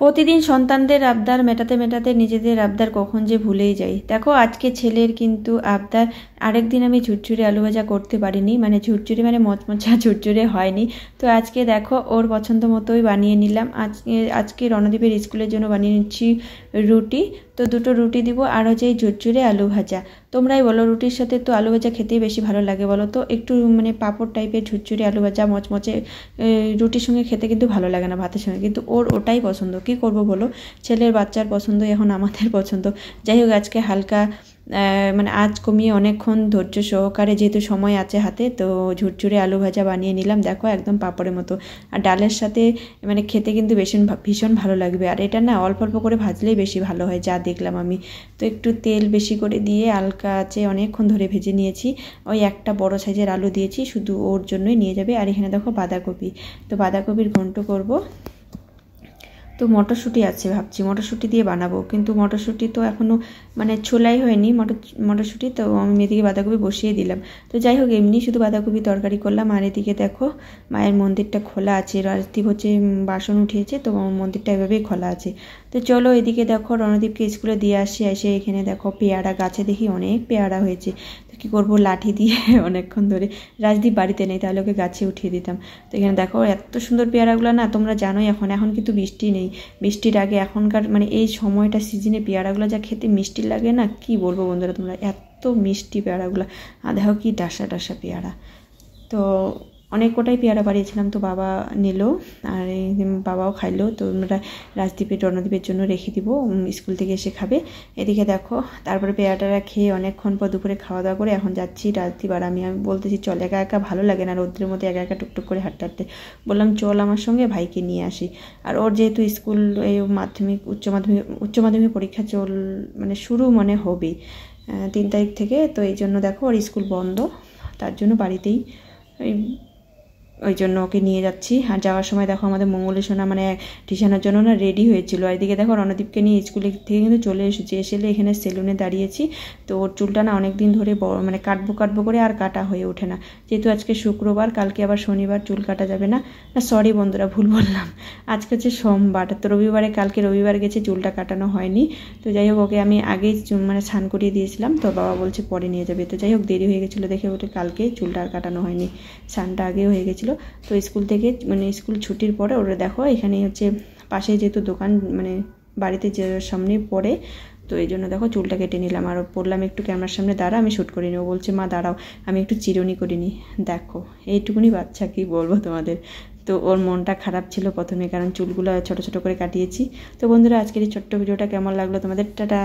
প্রতিদিন সন্তানদের আবদার মেটাতে মেটাতে নিজেদের আবদার কখন যে ভুলেই যাই। দেখো আজকে ছেলের কিন্তু আবদার, আরেকদিন আমি ঝুরঝুরে আলু ভাজা করতে পারিনি, মানে ঝুরঝুরে মানে মচমচা ঝুরঝুরে হয়নি। তো আজকে দেখো ওর পছন্দ মতোই বানিয়ে নিলাম। আজকে রণদীপের স্কুলের জন্য বানিয়ে নিচ্ছি রুটি। তো দুটো রুটি দিব আর হচ্ছে এই ঝুরঝুরে আলু ভাজা। তোমরাই বলো রুটির সাথে তো আলু ভাজা খেতেই বেশি ভালো লাগে বলো তো? একটু মানে পাঁপড় টাইপের ঝুরঝুরে আলু ভাজা মচমচে রুটির সঙ্গে খেতে কিন্তু ভালো লাগে না ভাতের সঙ্গে, কিন্তু ওর ওটাই পছন্দ। কি করব বলো, ছেলের বাচ্চার পছন্দ এখন আমাদের পছন্দ। যাই হোক আজকে হালকা মানে আজ কমিয়ে অনেকক্ষণ ধৈর্য সহকারে যেহেতু সময় আছে হাতে, তো ঝুরঝুরে আলু ভাজা বানিয়ে নিলাম। দেখো একদম পাঁপড়ের মতো, আর ডালের সাথে মানে খেতে কিন্তু ভীষণ ভালো লাগবে। আর এটা না অল্প অল্প করে ভাজলেই বেশি ভালো হয় যা দেখলাম আমি। তো একটু তেল বেশি করে দিয়ে হালকা আছে অনেকক্ষণ ধরে ভেজে নিয়েছি। ওই একটা বড় সাইজের আলু দিয়েছি, শুধু ওর জন্যই নিয়ে যাবে। আর এখানে দেখো বাঁধাকপি, তো বাঁধাকপির ঘন্ট করব। তো মটরশুঁটি আছে, ভাবছি মটরশুঁটি দিয়ে বানাবো, কিন্তু মটরশুঁটি তো এখনও মানে ছোলাই হয়নি মটরশুঁটি। তো আমি এদিকে বাঁধাকপি বসিয়ে দিলাম। তো যাই হোক এমনি শুধু বাঁধাকপি তরকারি করলাম। আর এদিকে দেখো মায়ের মন্দিরটা খোলা আছে, রাজদীপ হচ্ছে বাসন উঠিয়েছে, তো মন্দিরটা এভাবেই খোলা আছে। তো চলো এদিকে দেখো রণদীপকে স্কুলে দিয়ে আসি। এসে এখানে দেখো পেয়ারা গাছে দেখি অনেক পেয়ারা হয়েছে। তো কী করবো লাঠি দিয়ে অনেকক্ষণ ধরে, রাজদীপ বাড়িতে নেই তাহলে ওকে গাছে উঠিয়ে দিতাম। তো এখানে দেখো এত সুন্দর পেয়ারাগুলো না, তোমরা জানোই এখন কিন্তু বৃষ্টি নেই। বৃষ্টির আগে এখনকার মানে এই সময়টা সিজনে পেয়ারাগুলো যা খেতে মিষ্টি লাগে না, কি বলবো বন্ধুরা, তোমরা এত মিষ্টি পেয়ারাগুলো। আর দেখো কি ডাসা ডাসা পেয়ারা। তো অনেক কটাই পেয়ারা বাড়িয়েছিলাম, তো বাবা নিল আর বাবাও খাইলো। তো আমরা রাজদীপের রণদীপের জন্য রেখে দিব, স্কুল থেকে এসে খাবে। এদিকে দেখো তারপরে পেয়ারাটা খেয়ে অনেকক্ষণ পর দুপুরে খাওয়া দাওয়া করে এখন যাচ্ছি। রাজদীপ আর আমি বলতেছি চল, একা একা ভালো লাগে না রৌদ্রের মধ্যে একা একা টুকটুক করে হাঁটতে হাঁটতে। বললাম চল আমার সঙ্গে, ভাইকে নিয়ে আসি। আর ওর যেহেতু স্কুল এই উচ্চ মাধ্যমিক পরীক্ষা মানে শুরু মনে হবে 3 তারিখ থেকে, তো এই জন্য দেখো ওর স্কুল বন্ধ, তার জন্য বাড়িতেই ওই জন্য ওকে নিয়ে যাচ্ছি। আর যাওয়ার সময় দেখো আমাদের মঙ্গলী সোনা মানে টিউশনের জন্য না রেডি হয়েছিল। আর এদিকে দেখো রণদীপকে নিয়ে স্কুলে থেকে কিন্তু চলে এসেছি। এসে এখানে সেলুনে দাঁড়িয়েছি। তো ওর চুলটা না অনেক দিন ধরে মানে কাটবো করে আর কাটা হয়ে ওঠে না, যেহেতু আজকে শুক্রবার, কালকে আবার শনিবার, চুল কাটা যাবে না। সরি বন্ধুরা ভুল বললাম, আজকে হচ্ছে সোমবার, তো রবিবারে কালকে রবিবার গেছে, চুলটা কাটানো হয়নি। তো যাই হোক ওকে আমি আগেই মানে স্নান করিয়ে দিয়েছিলাম, তো বাবা বলছে পরে নিয়ে যাবে। তো যাই হোক দেরি হয়ে গেছিলো দেখে ওটা কালকে চুলটা আর কাটানো হয়নি, স্নানটা আগেও হয়ে গেছিলো। তো স্কুল থেকে মানে স্কুল ছুটির পরে ওরা দেখো এখানে হচ্ছে পাশে যেহেতু দোকান মানে বাড়িতে যে সামনে পড়ে, তো এই জন্য দেখো চুলটা কেটে নিলাম। আর বললাম একটু ক্যামেরার সামনে দাঁড়া, আমি শ্যুট করে নিই। বলছে মা দাঁড়াও আমি একটু চিরুনি করে নিই। দেখো এইটুকুনি বাচ্চা, কি বলবো তোমাদের। তো ওর মনটা খারাপ ছিল প্রথমে, কারণ চুলগুলো ছোট ছোট করে কাটিয়েছি। তো বন্ধুরা আজকের এই ছোট্ট ভিডিওটা কেমন লাগলো তোমাদের? টাটা।